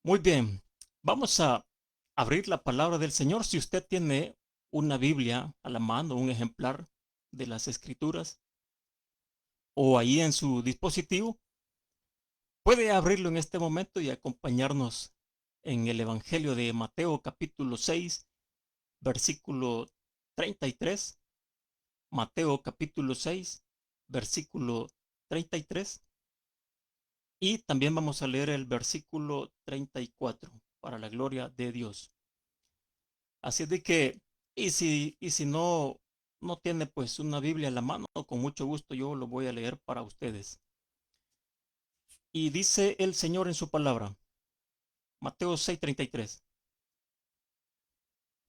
Muy bien, vamos a abrir la palabra del Señor. Si usted tiene una Biblia a la mano, un ejemplar de las Escrituras, o ahí en su dispositivo, puede abrirlo en este momento y acompañarnos en el Evangelio de Mateo capítulo 6, versículo 33. Mateo capítulo 6, versículo 33. Y también vamos a leer el versículo 34 para la gloria de Dios. Así de que, y si no tiene pues una Biblia en la mano, con mucho gusto yo lo voy a leer para ustedes. Y dice el Señor en su palabra, Mateo 6:33.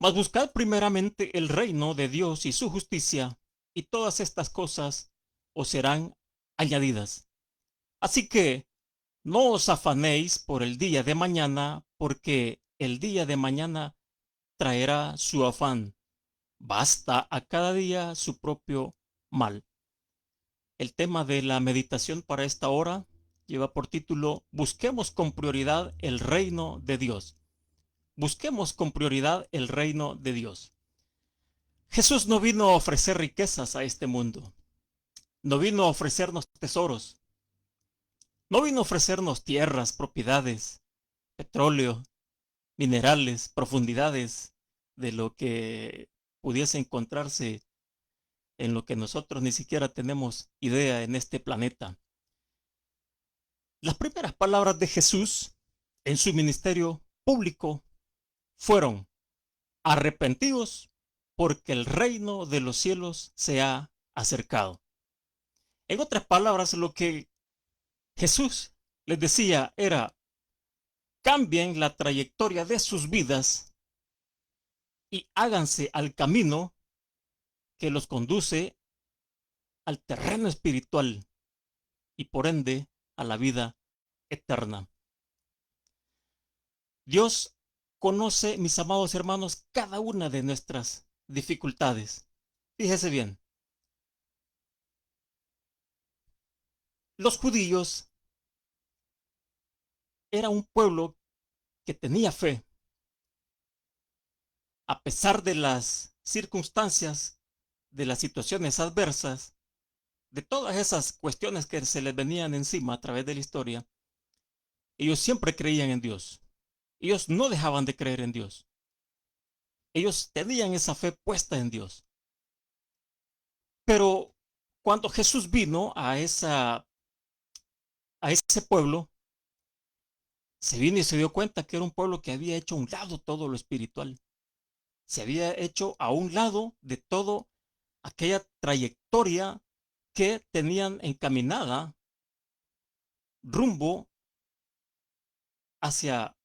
Mas buscad primeramente el reino de Dios y su justicia, y todas estas cosas os serán añadidas. Así que no os afanéis por el día de mañana, porque el día de mañana traerá su afán. Basta a cada día su propio mal. El tema de la meditación para esta hora lleva por título Busquemos con prioridad el reino de Dios. Busquemos con prioridad el reino de Dios. Jesús no vino a ofrecer riquezas a este mundo. No vino a ofrecernos tesoros. No vino a ofrecernos tierras, propiedades, petróleo, minerales, profundidades de lo que pudiese encontrarse en lo que nosotros ni siquiera tenemos idea en este planeta. Las primeras palabras de Jesús en su ministerio público fueron: arrepentidos porque el reino de los cielos se ha acercado. En otras palabras, lo que Jesús les decía era: cambien la trayectoria de sus vidas y háganse al camino que los conduce al terreno espiritual y por ende a la vida eterna. Dios conoce, mis amados hermanos, cada una de nuestras dificultades. Fíjese bien, los judíos era un pueblo que tenía fe, a pesar de las circunstancias, de las situaciones adversas, de todas esas cuestiones que se les venían encima a través de la historia. Ellos siempre creían en Dios. Ellos no dejaban de creer en Dios. Ellos tenían esa fe puesta en Dios. Pero cuando Jesús vino a ese pueblo, se vino y se dio cuenta que era un pueblo que había hecho a un lado todo lo espiritual. Se había hecho a un lado de todo aquella trayectoria que tenían encaminada rumbo hacia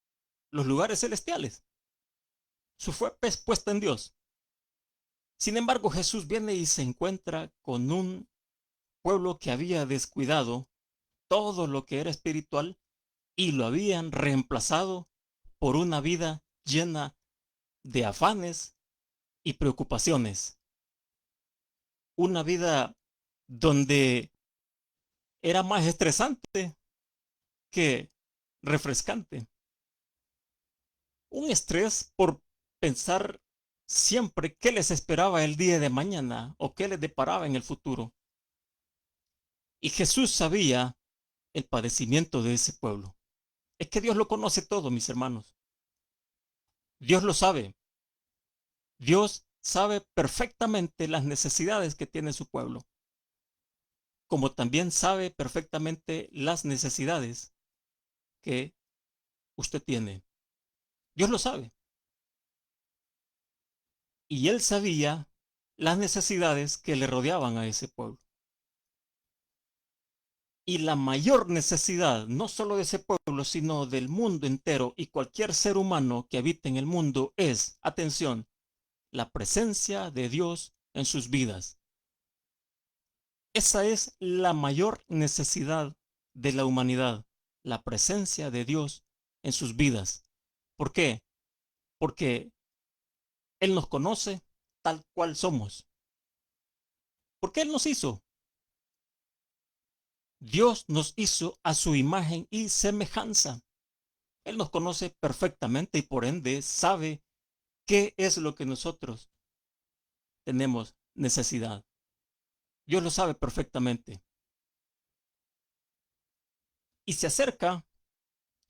los lugares celestiales. Su fe puesta en Dios. Sin embargo, Jesús viene y se encuentra con un pueblo que había descuidado todo lo que era espiritual y lo habían reemplazado por una vida llena de afanes y preocupaciones. Una vida donde era más estresante que refrescante. Un estrés por pensar siempre qué les esperaba el día de mañana o qué les deparaba en el futuro. Y Jesús sabía el padecimiento de ese pueblo. Es que Dios lo conoce todo, mis hermanos. Dios lo sabe. Dios sabe perfectamente las necesidades que tiene su pueblo, como también sabe perfectamente las necesidades que usted tiene. Dios lo sabe. Y él sabía las necesidades que le rodeaban a ese pueblo. Y la mayor necesidad, no solo de ese pueblo, sino del mundo entero y cualquier ser humano que habite en el mundo es, atención, la presencia de Dios en sus vidas. Esa es la mayor necesidad de la humanidad, la presencia de Dios en sus vidas. ¿Por qué? Porque Él nos conoce tal cual somos. Porque Él nos hizo. Dios nos hizo a su imagen y semejanza. Él nos conoce perfectamente y por ende sabe qué es lo que nosotros tenemos necesidad. Dios lo sabe perfectamente. Y se acerca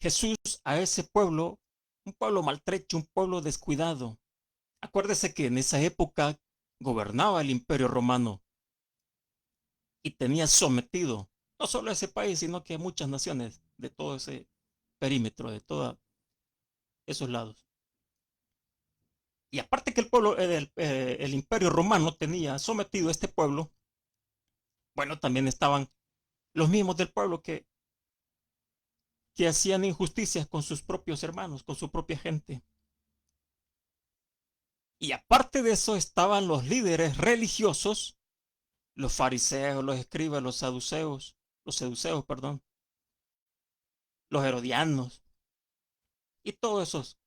Jesús a ese pueblo, un pueblo maltrecho, un pueblo descuidado. Acuérdese que en esa época gobernaba el Imperio Romano y tenía sometido no solo a ese país, sino que a muchas naciones de todo ese perímetro, de todos esos lados. Y aparte que el pueblo, el Imperio Romano tenía sometido a este pueblo, bueno, también estaban los mismos del pueblo que hacían injusticias con sus propios hermanos, con su propia gente. Y aparte de eso estaban los líderes religiosos, los fariseos, los escribas, los seduceos, perdón, los herodianos y todos esos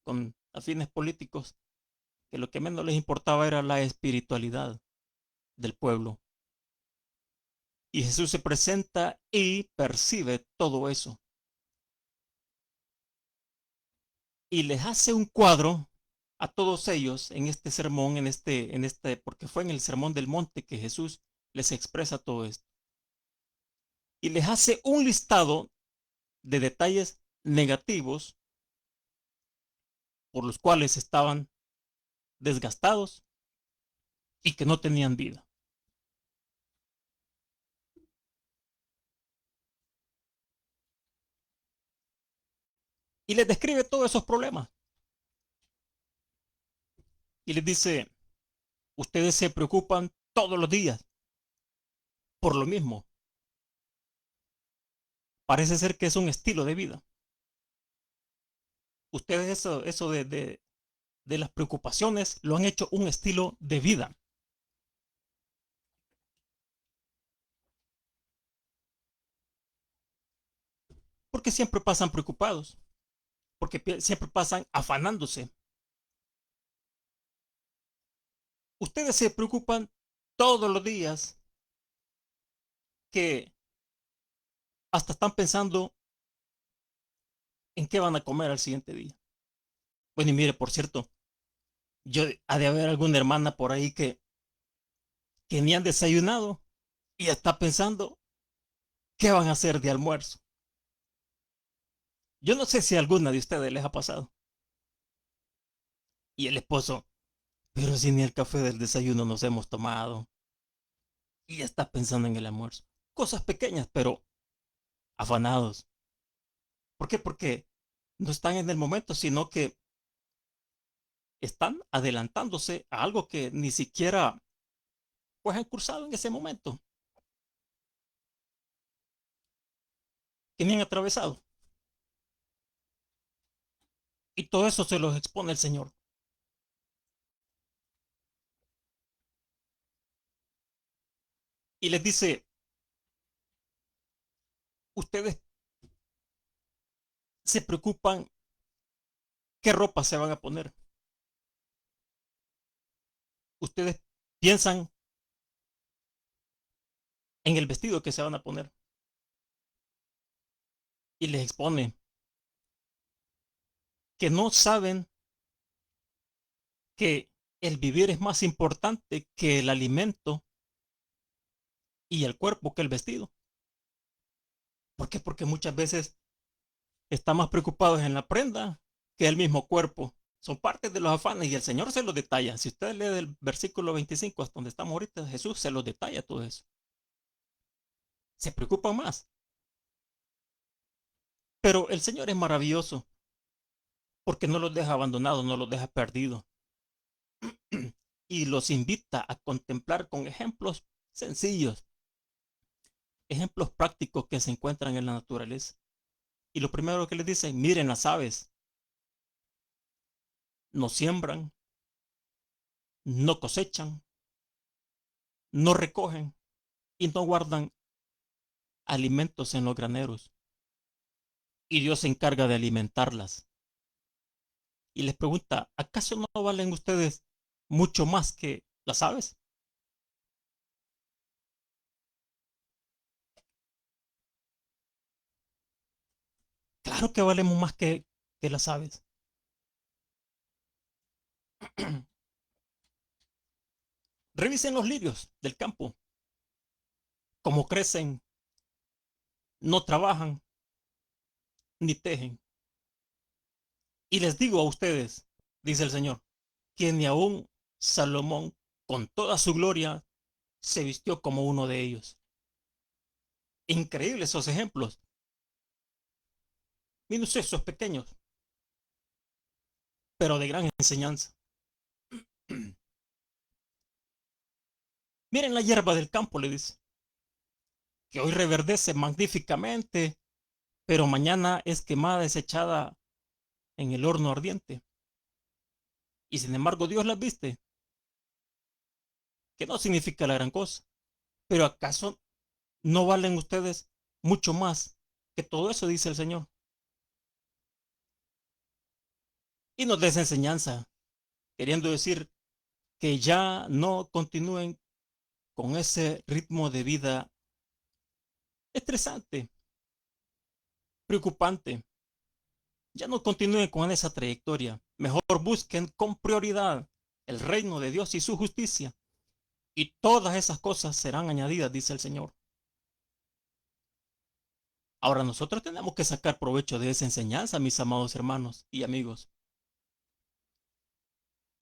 con afines políticos que lo que menos les importaba era la espiritualidad del pueblo. Y Jesús se presenta y percibe todo eso. Y les hace un cuadro a todos ellos en este sermón, porque fue en el sermón del monte que Jesús les expresa todo esto. Y les hace un listado de detalles negativos por los cuales estaban desgastados y que no tenían vida. Y les describe todos esos problemas. Y les dice, ustedes se preocupan todos los días por lo mismo. Parece ser que es un estilo de vida. Ustedes eso de las preocupaciones lo han hecho un estilo de vida. Porque siempre pasan preocupados. Porque siempre pasan afanándose. Ustedes se preocupan todos los días que hasta están pensando en qué van a comer al siguiente día. Bueno, y mire, por cierto, ha de haber alguna hermana por ahí que ni han desayunado y está pensando qué van a hacer de almuerzo. Yo no sé si a alguna de ustedes les ha pasado. Y el esposo, pero si ni el café del desayuno nos hemos tomado. Y ya está pensando en el almuerzo. Cosas pequeñas, pero afanados. ¿Por qué? Porque no están en el momento, sino que están adelantándose a algo que ni siquiera pues han cursado en ese momento, que ni han atravesado. Y todo eso se los expone el Señor. Y les dice, ustedes se preocupan qué ropa se van a poner. Ustedes piensan en el vestido que se van a poner. Y les expone que no saben que el vivir es más importante que el alimento y el cuerpo que el vestido. ¿Por qué? Porque muchas veces están más preocupados en la prenda que el mismo cuerpo. Son partes de los afanes y el Señor se los detalla. Si usted lee del versículo 25 hasta donde estamos ahorita, Jesús se los detalla todo eso. Se preocupan más. Pero el Señor es maravilloso porque no los deja abandonados, no los deja perdidos. Y los invita a contemplar con ejemplos sencillos, ejemplos prácticos que se encuentran en la naturaleza. Y lo primero que les dice, miren las aves, no siembran, no cosechan, no recogen y no guardan alimentos en los graneros. Y Dios se encarga de alimentarlas. Y les pregunta, ¿acaso no valen ustedes mucho más que las aves? Claro que valemos más que las aves. Revisen los lirios del campo, cómo crecen, no trabajan ni tejen. Y les digo a ustedes, dice el Señor, que ni aun Salomón, con toda su gloria, se vistió como uno de ellos. Increíbles esos ejemplos, minuciosos, pequeños, pero de gran enseñanza. Miren la hierba del campo, le dice, que hoy reverdece magníficamente, pero mañana es quemada, desechada en el horno ardiente. Y sin embargo Dios las viste, que no significa la gran cosa. Pero ¿acaso no valen ustedes mucho más que todo eso? Dice el Señor. Y nos des enseñanza, queriendo decir que ya no continúen con ese ritmo de vida estresante, preocupante. Ya no continúen con esa trayectoria. Mejor busquen con prioridad el reino de Dios y su justicia. Y todas esas cosas serán añadidas, dice el Señor. Ahora nosotros tenemos que sacar provecho de esa enseñanza, mis amados hermanos y amigos.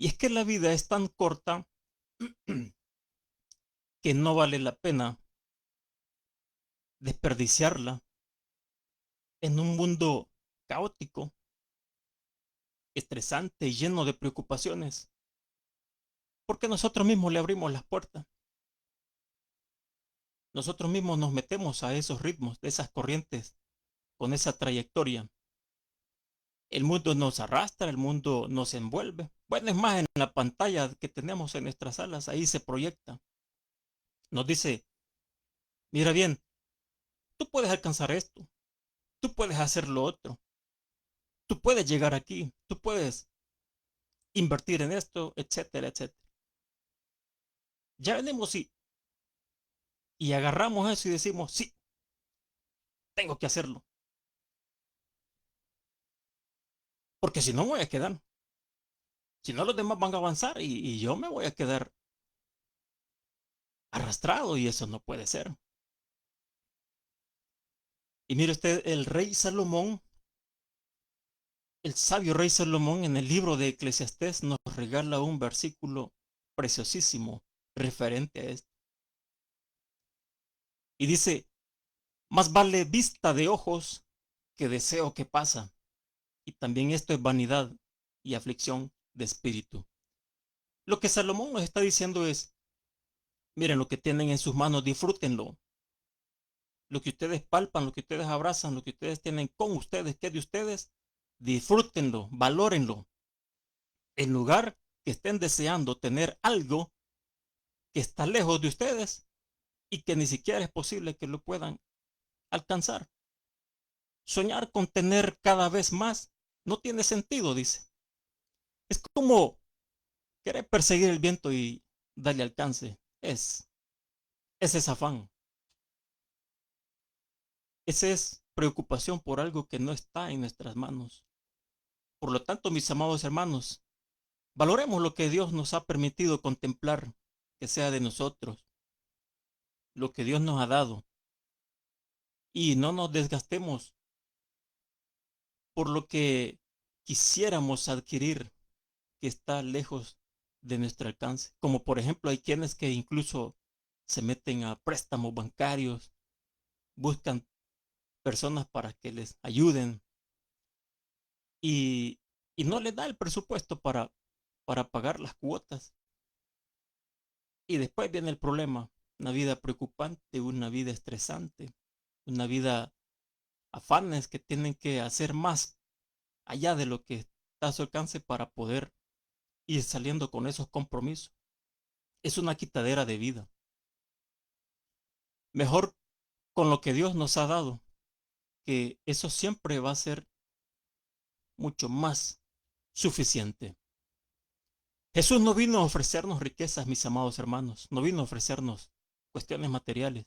Y es que la vida es tan corta que no vale la pena desperdiciarla en un mundo caótico, estresante y lleno de preocupaciones, porque nosotros mismos le abrimos las puertas. Nosotros mismos nos metemos a esos ritmos, de esas corrientes, con esa trayectoria. El mundo nos arrastra, el mundo nos envuelve. Bueno, es más, en la pantalla que tenemos en nuestras salas, ahí se proyecta. Nos dice, mira bien, tú puedes alcanzar esto, tú puedes hacer lo otro, tú puedes llegar aquí, tú puedes invertir en esto, etcétera, etcétera. Ya venimos y agarramos eso y decimos, sí, tengo que hacerlo, porque si no me voy a quedar. Si no, los demás van a avanzar y yo me voy a quedar arrastrado y eso no puede ser. Y mire usted, el rey Salomón, el sabio rey Salomón en el libro de Eclesiastés nos regala un versículo preciosísimo referente a esto. Y dice, más vale vista de ojos que deseo que pasa. Y también esto es vanidad y aflicción de espíritu. Lo que Salomón nos está diciendo es, miren lo que tienen en sus manos, disfrútenlo. Lo que ustedes palpan, lo que ustedes abrazan, lo que ustedes tienen con ustedes, que es de ustedes, disfrútenlo, valórenlo. En lugar que estén deseando tener algo que está lejos de ustedes y que ni siquiera es posible que lo puedan alcanzar. Soñar con tener cada vez más no tiene sentido, dice. Es como querer perseguir el viento y darle alcance. Ese es afán. Esa es preocupación por algo que no está en nuestras manos. Por lo tanto, mis amados hermanos, valoremos lo que Dios nos ha permitido contemplar, que sea de nosotros, lo que Dios nos ha dado, y no nos desgastemos por lo que quisiéramos adquirir que está lejos de nuestro alcance. Como por ejemplo, hay quienes que incluso se meten a préstamos bancarios, buscan personas para que les ayuden y, y no les da el presupuesto para pagar las cuotas. Y después viene el problema, una vida preocupante, una vida estresante, una vida afanes que tienen que hacer más allá de lo que está a su alcance para poder ir saliendo con esos compromisos. Es una quitadera de vida. Mejor con lo que Dios nos ha dado, que eso siempre va a ser mucho más suficiente. Jesús no vino a ofrecernos riquezas, mis amados hermanos, no vino a ofrecernos cuestiones materiales.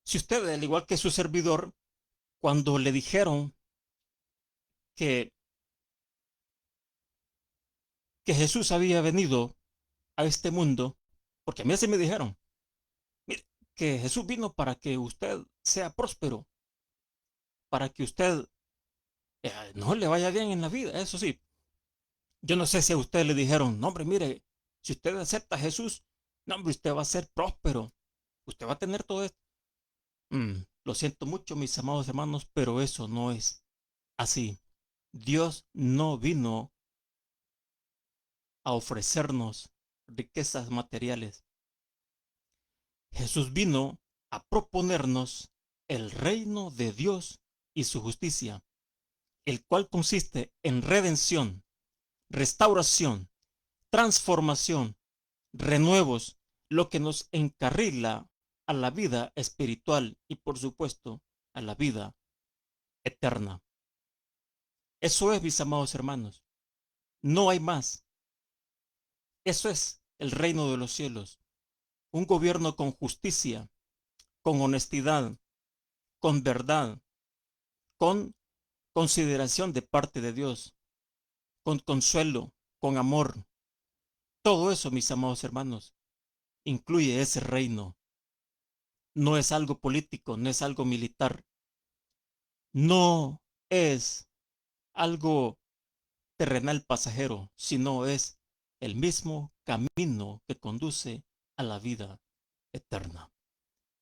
Si usted, al igual que su servidor, cuando le dijeron que, que Jesús había venido a este mundo, porque a mí así me dijeron, mire, que Jesús vino para que usted sea próspero, para que usted no le vaya bien en la vida, eso sí. Yo no sé si a usted le dijeron, no, hombre, mire, si usted acepta a Jesús, no, hombre, usted va a ser próspero, usted va a tener todo esto. Lo siento mucho, mis amados hermanos, pero eso no es así. Dios no vino a ofrecernos riquezas materiales. Jesús vino a proponernos el reino de Dios y su justicia, el cual consiste en redención, restauración, transformación, renuevos, lo que nos encarrila a la vida espiritual y por supuesto a la vida eterna. Eso es, mis amados hermanos. No hay más. Eso es el reino de los cielos. Un gobierno con justicia, con honestidad, con verdad, con consideración de parte de Dios, con consuelo, con amor. Todo eso, mis amados hermanos, incluye ese reino. No es algo político, no es algo militar, no es algo terrenal pasajero, sino es el mismo camino que conduce a la vida eterna.